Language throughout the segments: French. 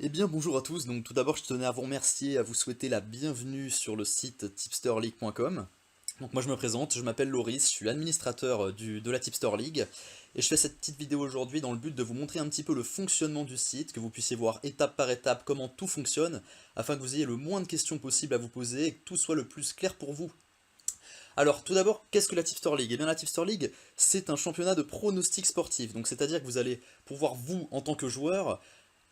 Eh bien bonjour à tous, donc tout d'abord je tenais à vous remercier, à vous souhaiter la bienvenue sur le site tipsterleague.com. Donc moi je me présente, je m'appelle Loris, je suis l'administrateur de la Tipster League, et je fais cette petite vidéo aujourd'hui dans le but de vous montrer un petit peu le fonctionnement du site, que vous puissiez voir étape par étape comment tout fonctionne, afin que vous ayez le moins de questions possible à vous poser et que tout soit le plus clair pour vous. Alors tout d'abord, qu'est-ce que la Tipster League? Eh bien la Tipster League, c'est un championnat de pronostics sportifs, donc c'est-à-dire que vous allez pouvoir vous, en tant que joueur,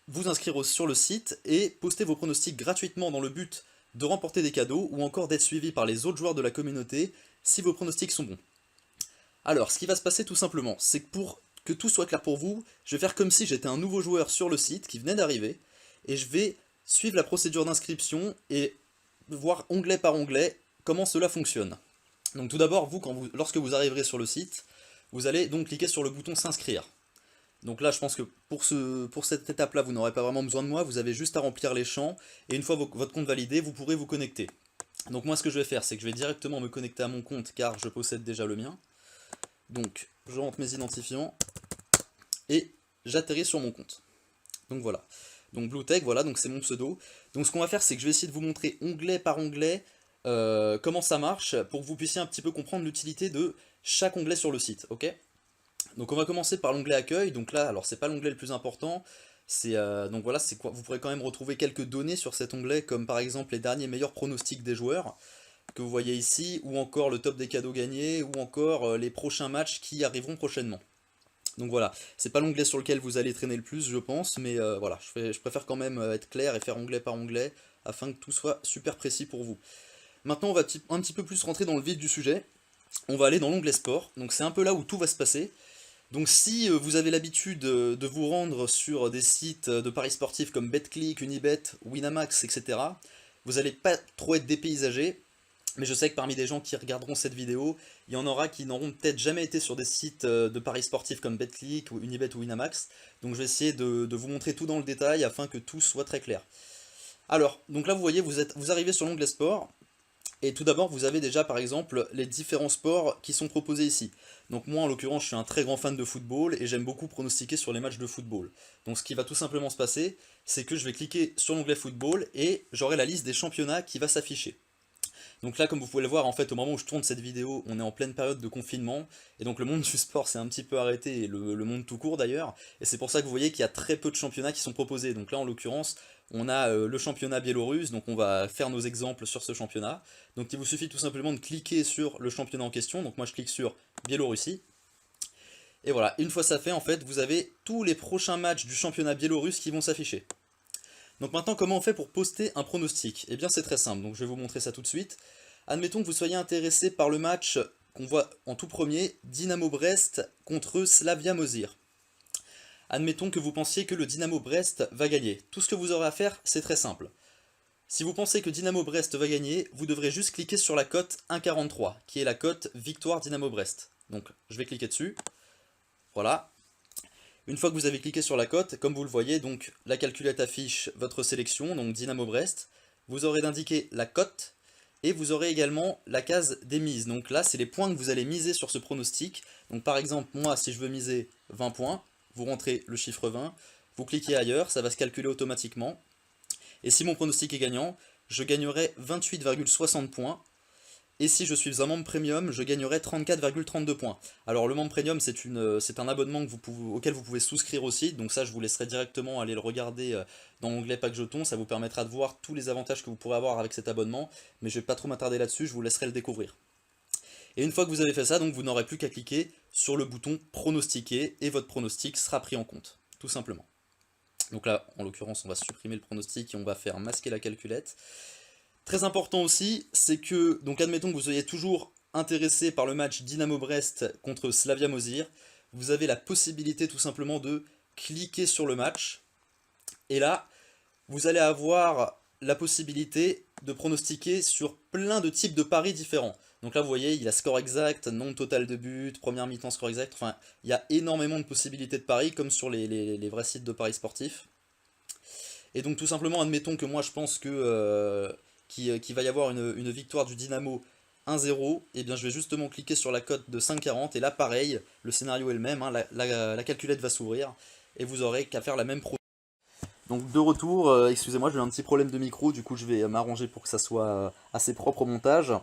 vous inscrire sur le site et poster vos pronostics gratuitement dans le but de remporter des cadeaux ou encore d'être suivi par les autres joueurs de la communauté si vos pronostics sont bons. Alors, ce qui va se passer tout simplement, c'est que pour que tout soit clair pour vous, je vais faire comme si j'étais un nouveau joueur sur le site qui venait d'arriver et je vais suivre la procédure d'inscription et voir onglet par onglet comment cela fonctionne. Donc tout d'abord, lorsque vous arriverez sur le site, vous allez donc cliquer sur le bouton s'inscrire. Donc là, je pense que pour cette étape-là, vous n'aurez pas vraiment besoin de moi, vous avez juste à remplir les champs, et une fois votre compte validé, vous pourrez vous connecter. Donc moi, ce que je vais faire, c'est que je vais directement me connecter à mon compte, car je possède déjà le mien. Donc, je rentre mes identifiants, et j'atterris sur mon compte. Donc voilà. Donc BlueTech, voilà, donc c'est mon pseudo. Donc ce qu'on va faire, c'est que je vais essayer de vous montrer onglet par onglet comment ça marche, pour que vous puissiez un petit peu comprendre l'utilité de chaque onglet sur le site, ok? Donc on va commencer par l'onglet accueil. Donc là, alors c'est pas l'onglet le plus important. Donc voilà, c'est quoi? Vous pourrez quand même retrouver quelques données sur cet onglet, comme par exemple les derniers meilleurs pronostics des joueurs que vous voyez ici, ou encore le top des cadeaux gagnés, ou encore les prochains matchs qui arriveront prochainement. Donc voilà, c'est pas l'onglet sur lequel vous allez traîner le plus, je pense, mais voilà, je préfère quand même être clair et faire onglet par onglet afin que tout soit super précis pour vous. Maintenant, on va un petit peu plus rentrer dans le vif du sujet. On va aller dans l'onglet sport, donc c'est un peu là où tout va se passer. Donc si vous avez l'habitude de vous rendre sur des sites de paris sportifs comme BetClick, Unibet, Winamax, etc., vous n'allez pas trop être dépaysagé, mais je sais que parmi les gens qui regarderont cette vidéo, il y en aura qui n'auront peut-être jamais été sur des sites de paris sportifs comme BetClick, ou Unibet ou Winamax, donc je vais essayer de vous montrer tout dans le détail afin que tout soit très clair. Alors, donc là vous voyez, vous arrivez sur l'onglet sport, et tout d'abord, vous avez déjà par exemple les différents sports qui sont proposés ici. Donc moi en l'occurrence, je suis un très grand fan de football et j'aime beaucoup pronostiquer sur les matchs de football. Donc ce qui va tout simplement se passer, c'est que je vais cliquer sur l'onglet football et j'aurai la liste des championnats qui va s'afficher. Donc là, comme vous pouvez le voir, en fait, au moment où je tourne cette vidéo, on est en pleine période de confinement, et donc le monde du sport s'est un petit peu arrêté, et le monde tout court d'ailleurs, et c'est pour ça que vous voyez qu'il y a très peu de championnats qui sont proposés. Donc là, en l'occurrence, on a le championnat biélorusse, donc on va faire nos exemples sur ce championnat. Donc il vous suffit tout simplement de cliquer sur le championnat en question, donc moi je clique sur Biélorussie, et voilà, une fois ça fait, en fait, vous avez tous les prochains matchs du championnat biélorusse qui vont s'afficher. Donc maintenant, comment on fait pour poster un pronostic? Eh bien c'est très simple, donc je vais vous montrer ça tout de suite. Admettons que vous soyez intéressé par le match qu'on voit en tout premier, Dynamo Brest contre Slavia Mosir. Admettons que vous pensiez que le Dynamo Brest va gagner. Tout ce que vous aurez à faire, c'est très simple. Si vous pensez que Dynamo Brest va gagner, vous devrez juste cliquer sur la cote 1,43, qui est la cote victoire Dynamo Brest. Donc je vais cliquer dessus. Voilà. Une fois que vous avez cliqué sur la cote, comme vous le voyez, donc la calculette affiche votre sélection, donc Dynamo Brest. Vous aurez d'indiquer la cote. Et vous aurez également la case des mises. Donc là, c'est les points que vous allez miser sur ce pronostic. Donc par exemple, moi, si je veux miser 20 points, vous rentrez le chiffre 20, vous cliquez ailleurs, ça va se calculer automatiquement. Et si mon pronostic est gagnant, je gagnerai 28,60 points. Et si je suis un membre premium, je gagnerai 34,32 points. Alors le membre premium, c'est un abonnement auquel vous pouvez souscrire aussi. Donc ça, je vous laisserai directement aller le regarder dans l'onglet Pack Jetons. Ça vous permettra de voir tous les avantages que vous pourrez avoir avec cet abonnement. Mais je ne vais pas trop m'attarder là-dessus, je vous laisserai le découvrir. Et une fois que vous avez fait ça, donc vous n'aurez plus qu'à cliquer sur le bouton pronostiquer et votre pronostic sera pris en compte, tout simplement. Donc là, en l'occurrence, on va supprimer le pronostic et on va faire masquer la calculette. Très important aussi, c'est que, donc admettons que vous soyez toujours intéressé par le match Dynamo Brest contre Slavia Mosir, vous avez la possibilité tout simplement de cliquer sur le match, et là, vous allez avoir la possibilité de pronostiquer sur plein de types de paris différents. Donc là, vous voyez, il y a score exact, nombre total de buts, première mi-temps score exact, enfin, il y a énormément de possibilités de paris, comme sur les vrais sites de paris sportifs. Et donc tout simplement, admettons que moi je pense qu'il va y avoir une victoire du Dynamo 1-0, et bien je vais justement cliquer sur la cote de 5,40, et là pareil, le scénario est le même, hein, la calculette va s'ouvrir, et vous aurez qu'à faire la même. Donc de retour, excusez-moi, j'ai eu un petit problème de micro, du coup je vais m'arranger pour que ça soit assez propre au montage.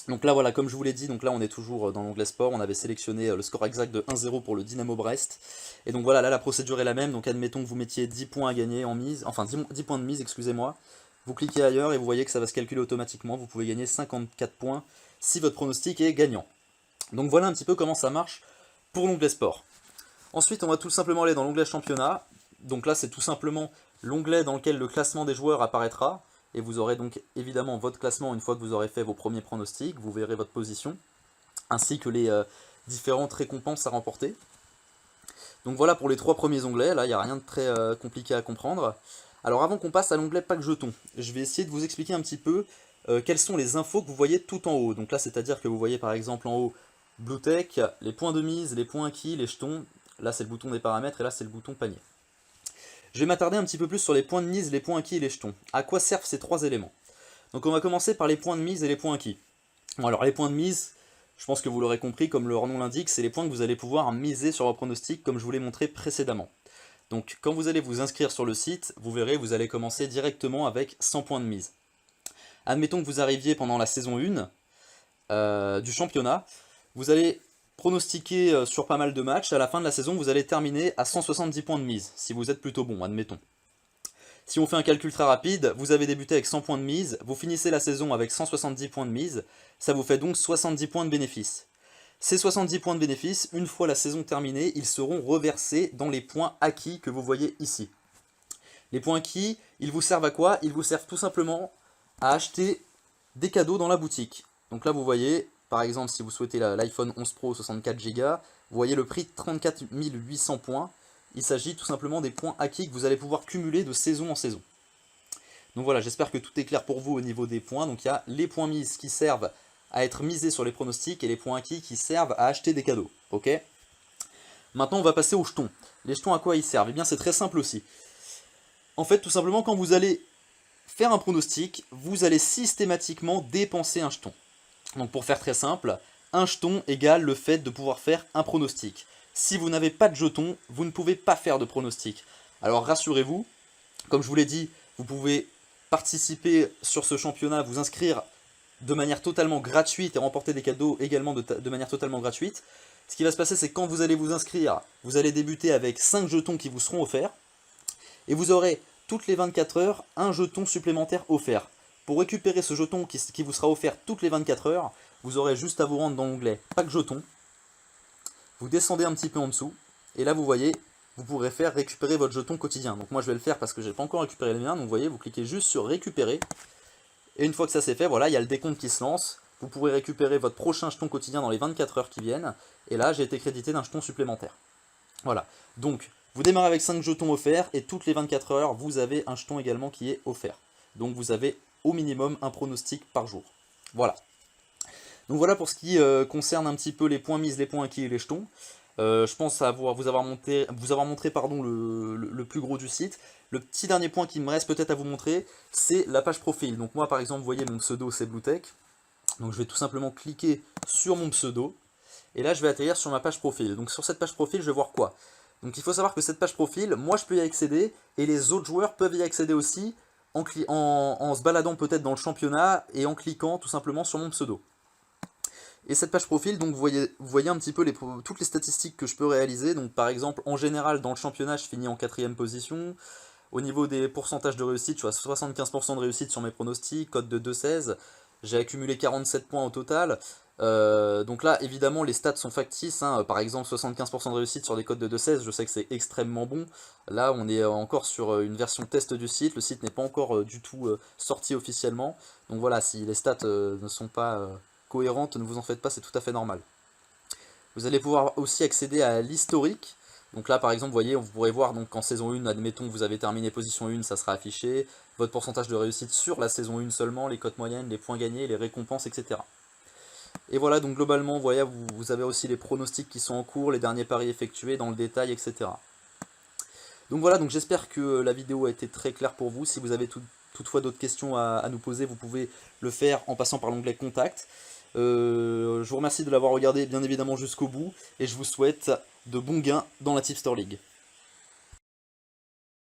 Donc là voilà, comme je vous l'ai dit, donc là on est toujours dans l'onglet sport, on avait sélectionné le score exact de 1-0 pour le Dynamo Brest. Et donc voilà, là la procédure est la même, donc admettons que vous mettiez 10 points à gagner en mise, enfin 10 points de mise, excusez-moi. Vous cliquez ailleurs et vous voyez que ça va se calculer automatiquement, vous pouvez gagner 54 points si votre pronostic est gagnant. Donc voilà un petit peu comment ça marche pour l'onglet sport. Ensuite on va tout simplement aller dans l'onglet championnat, donc là c'est tout simplement l'onglet dans lequel le classement des joueurs apparaîtra. Et vous aurez donc évidemment votre classement une fois que vous aurez fait vos premiers pronostics, vous verrez votre position, ainsi que les différentes récompenses à remporter. Donc voilà pour les 3 premiers onglets, là il n'y a rien de très compliqué à comprendre. Alors avant qu'on passe à l'onglet pack jetons, je vais essayer de vous expliquer un petit peu quelles sont les infos que vous voyez tout en haut. Donc là c'est-à-dire que vous voyez par exemple en haut Bluetech, les points de mise, les points acquis, les jetons, là c'est le bouton des paramètres et là c'est le bouton panier. Je vais m'attarder un petit peu plus sur les points de mise, les points acquis et les jetons. À quoi servent ces 3 éléments? Donc on va commencer par les points de mise et les points acquis. Bon alors les points de mise, je pense que vous l'aurez compris, comme leur nom l'indique, c'est les points que vous allez pouvoir miser sur vos pronostics comme je vous l'ai montré précédemment. Donc quand vous allez vous inscrire sur le site, vous verrez, vous allez commencer directement avec 100 points de mise. Admettons que vous arriviez pendant la saison 1 du championnat, vous allez pronostiquer sur pas mal de matchs, à la fin de la saison vous allez terminer à 170 points de mise, si vous êtes plutôt bon, admettons. Si on fait un calcul très rapide, vous avez débuté avec 100 points de mise, vous finissez la saison avec 170 points de mise, ça vous fait donc 70 points de bénéfice. Ces 70 points de bénéfice, une fois la saison terminée, ils seront reversés dans les points acquis que vous voyez ici. Les points acquis, ils vous servent à quoi? Ils vous servent tout simplement à acheter des cadeaux dans la boutique. Donc là vous voyez, par exemple si vous souhaitez l'iPhone 11 Pro 64 Go, vous voyez le prix de 34 800 points. Il s'agit tout simplement des points acquis que vous allez pouvoir cumuler de saison en saison. Donc voilà, j'espère que tout est clair pour vous au niveau des points. Donc il y a les points mises qui servent à être misés sur les pronostics et les points acquis qui servent à acheter des cadeaux. Ok? Maintenant on va passer aux jetons. Les jetons à quoi ils servent? Eh bien c'est très simple aussi. En fait tout simplement quand vous allez faire un pronostic, vous allez systématiquement dépenser un jeton. Donc pour faire très simple, un jeton égale le fait de pouvoir faire un pronostic. Si vous n'avez pas de jeton, vous ne pouvez pas faire de pronostic. Alors rassurez-vous, comme je vous l'ai dit, vous pouvez participer sur ce championnat, vous inscrire de manière totalement gratuite et remporter des cadeaux également de manière totalement gratuite. Ce qui va se passer, c'est que quand vous allez vous inscrire, vous allez débuter avec 5 jetons qui vous seront offerts. Et vous aurez toutes les 24 heures un jeton supplémentaire offert. Pour récupérer ce jeton qui vous sera offert toutes les 24 heures, vous aurez juste à vous rendre dans l'onglet Pack jeton. Vous descendez un petit peu en dessous, et là vous voyez, vous pourrez faire récupérer votre jeton quotidien. Donc moi je vais le faire parce que je n'ai pas encore récupéré le mien, donc vous voyez, vous cliquez juste sur récupérer. Et une fois que ça c'est fait, voilà, il y a le décompte qui se lance. Vous pourrez récupérer votre prochain jeton quotidien dans les 24 heures qui viennent. Et là j'ai été crédité d'un jeton supplémentaire. Voilà, donc vous démarrez avec 5 jetons offerts et toutes les 24 heures, vous avez un jeton également qui est offert. Donc vous avez au minimum un pronostic par jour. Voilà. Donc voilà pour ce qui concerne un petit peu les points mises, les points acquis et les jetons. Je pense vous avoir montré le plus gros du site. Le petit dernier point qui me reste peut-être à vous montrer, c'est la page profil. Donc moi par exemple, vous voyez mon pseudo c'est Bluetech. Donc je vais tout simplement cliquer sur mon pseudo. Et là je vais atterrir sur ma page profil. Donc sur cette page profil, je vais voir quoi? Donc il faut savoir que cette page profil, moi je peux y accéder, et les autres joueurs peuvent y accéder aussi, en se baladant peut-être dans le championnat, et en cliquant tout simplement sur mon pseudo. Et cette page profil, donc vous voyez un petit peu toutes les statistiques que je peux réaliser. Donc par exemple, en général, dans le championnat, je finis en 4ème position. Au niveau des pourcentages de réussite, je suis à 75% de réussite sur mes pronostics, cote de 2,16. J'ai accumulé 47 points au total. Donc là, évidemment, les stats sont factices. Hein. Par exemple, 75% de réussite sur des codes de 2,16, je sais que c'est extrêmement bon. Là, on est encore sur une version test du site. Le site n'est pas encore du tout sorti officiellement. Donc voilà, si les stats ne sont pas cohérentes, ne vous en faites pas, c'est tout à fait normal. Vous allez pouvoir aussi accéder à l'historique. Donc là par exemple, vous voyez, vous pourrez voir donc en saison 1, admettons que vous avez terminé position 1, ça sera affiché, votre pourcentage de réussite sur la saison 1 seulement, les cotes moyennes, les points gagnés, les récompenses, etc. Et voilà, donc globalement, vous voyez, vous avez aussi les pronostics qui sont en cours, les derniers paris effectués dans le détail, etc. Donc voilà, donc j'espère que la vidéo a été très claire pour vous. Si vous avez toutefois d'autres questions à nous poser, vous pouvez le faire en passant par l'onglet Contact. Je vous remercie de l'avoir regardé bien évidemment jusqu'au bout, et je vous souhaite de bons gains dans la Tipster League.